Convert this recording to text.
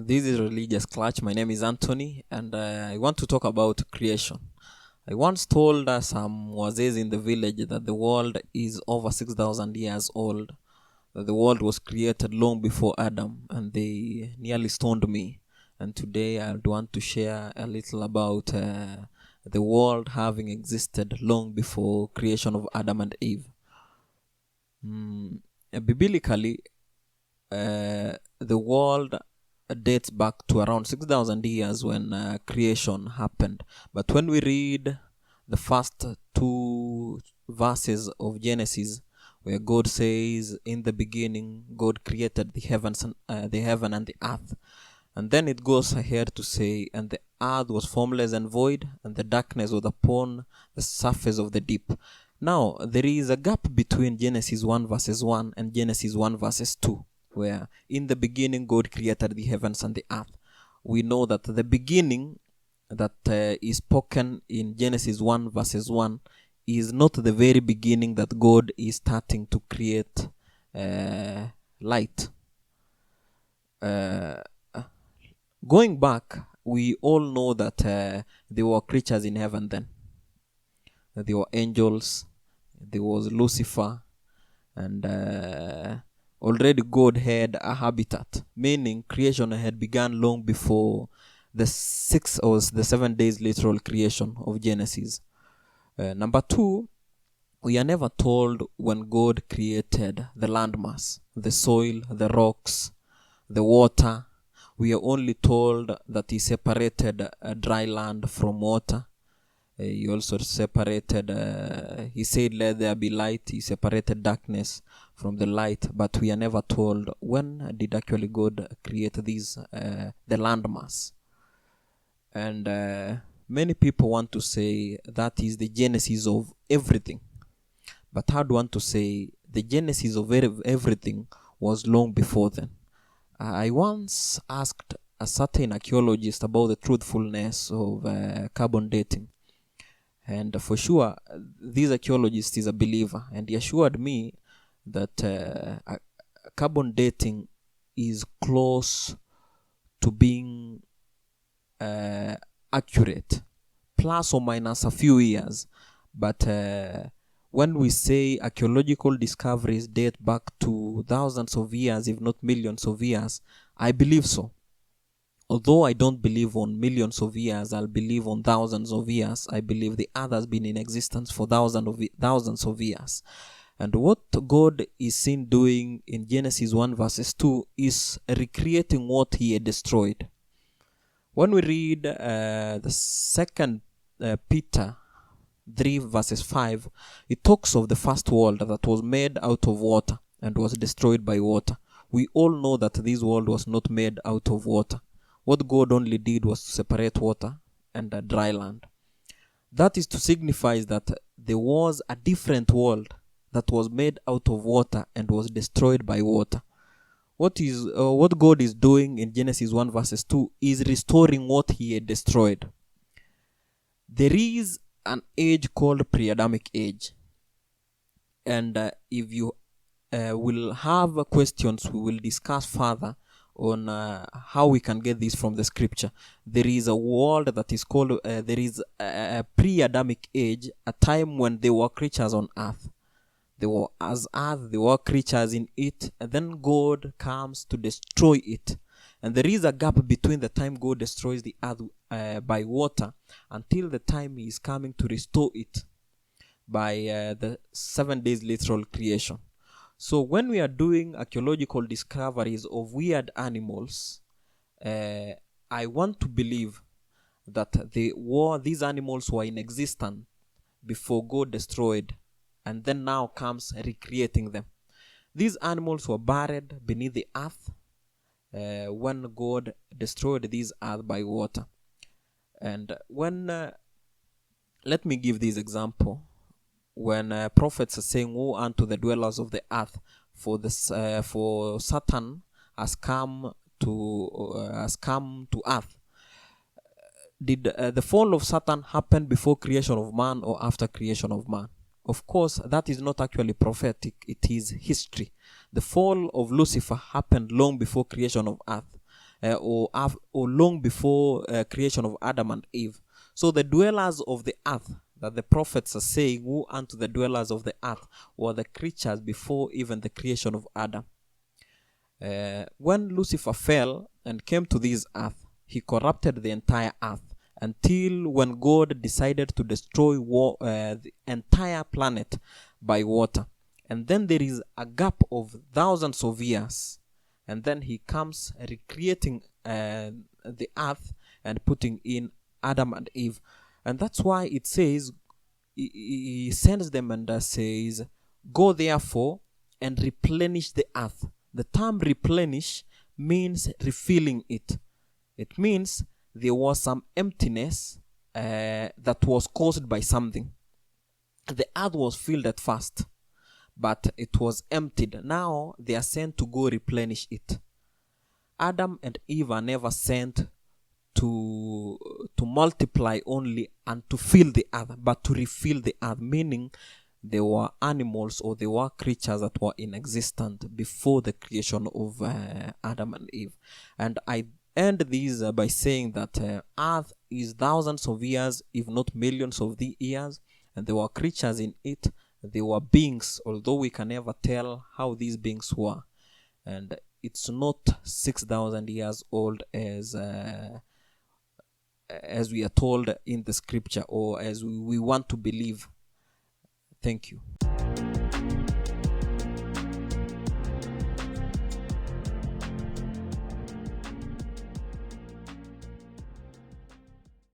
This is Religious Clutch. My name is Anthony, and I want to talk about creation. I once told some wazes in the village that the world is over 6,000 years old, that the world was created long before Adam, and they nearly stoned me. And today I want to share a little about the world having existed long before creation of Adam and Eve. Biblically, the world dates back to around 6,000 years when creation happened. But when we read the first two verses of Genesis, where God says, "In the beginning, God created the heavens and the heaven and the earth," and then it goes ahead to say, "And the earth was formless and void, and the darkness was upon the surface of the deep." Now, there is a gap between Genesis 1 verses 1 and Genesis 1 verses 2, where in the beginning God created the heavens and the earth. We know that the beginning that is spoken in Genesis 1 verses 1 is not the very beginning that God is starting to create light. Going back, we all know that there were creatures in heaven then. There were angels, there was Lucifer, and already God had a habitat, meaning creation had begun long before the 6 or the 7 days literal creation of Genesis. Number 2, we are never told when God created the landmass, the soil, the rocks, the water. We are only told that He separated dry land from water. He also separated, He said, "Let there be light." He separated darkness from the light, but we are never told when did actually God create these, the landmass. And many people want to say that is the genesis of everything. But I want to say the genesis of everything was long before then. I once asked a certain archaeologist about the truthfulness of carbon dating. And for sure, this archaeologist is a believer, and he assured me that carbon dating is close to being accurate, plus or minus a few years. But when we say archaeological discoveries date back to thousands of years, if not millions of years, I believe so. Although I don't believe on millions of years, I'll believe on thousands of years. I believe the earth has been in existence for thousands of years. And what God is seen doing in Genesis 1 verses 2 is recreating what He had destroyed. When we read the second Peter 3 verses 5, it talks of the first world that was made out of water and was destroyed by water. We all know that this world was not made out of water. What God only did was to separate water and dry land. That is to signify that there was a different world that was made out of water and was destroyed by water. What God is doing in Genesis 1 verses 2 is restoring what He had destroyed. There is an age called pre-Adamic age. And if you will have questions, we will discuss further on how we can get this from the scripture. There is a world that is called, there is a pre-Adamic age, a time when there were creatures on earth. There were as earth, there were creatures in it, and then God comes to destroy it. And there is a gap between the time God destroys the earth by water until the time He is coming to restore it by the 7 days literal creation. So when we are doing archaeological discoveries of weird animals, I want to believe that these animals were in existence before God destroyed, and then now comes recreating them. These animals were buried beneath the earth when God destroyed this earth by water. And when, let me give this example. When prophets are saying, "Woe unto the dwellers of the earth, for Satan has come to earth." Did the fall of Satan happen before creation of man or after creation of man? Of course, that is not actually prophetic. It is history. The fall of Lucifer happened long before creation of earth. or long before creation of Adam and Eve. So the dwellers of the earth that the prophets are saying, who unto the dwellers of the earth, were the creatures before even the creation of Adam. When Lucifer fell and came to this earth, he corrupted the entire earth until when God decided to destroy the entire planet by water. And then there is a gap of thousands of years, and then he comes recreating the earth and putting in Adam and Eve. And that's why it says, he sends them and says, go therefore and replenish the earth. The term replenish means refilling it. It means there was some emptiness that was caused by something. The earth was filled at first, but it was emptied. Now they are sent to go replenish it. Adam and Eve are never sent to multiply only and to fill the earth, but to refill the earth, meaning they were animals or they were creatures that were in existence before the creation of Adam and Eve. And I end this by saying that earth is thousands of years, if not millions of the years, and there were creatures in it. They were beings, although we can never tell how these beings were. And it's not 6,000 years old as we are told in the scripture, or as we want to believe. Thank you.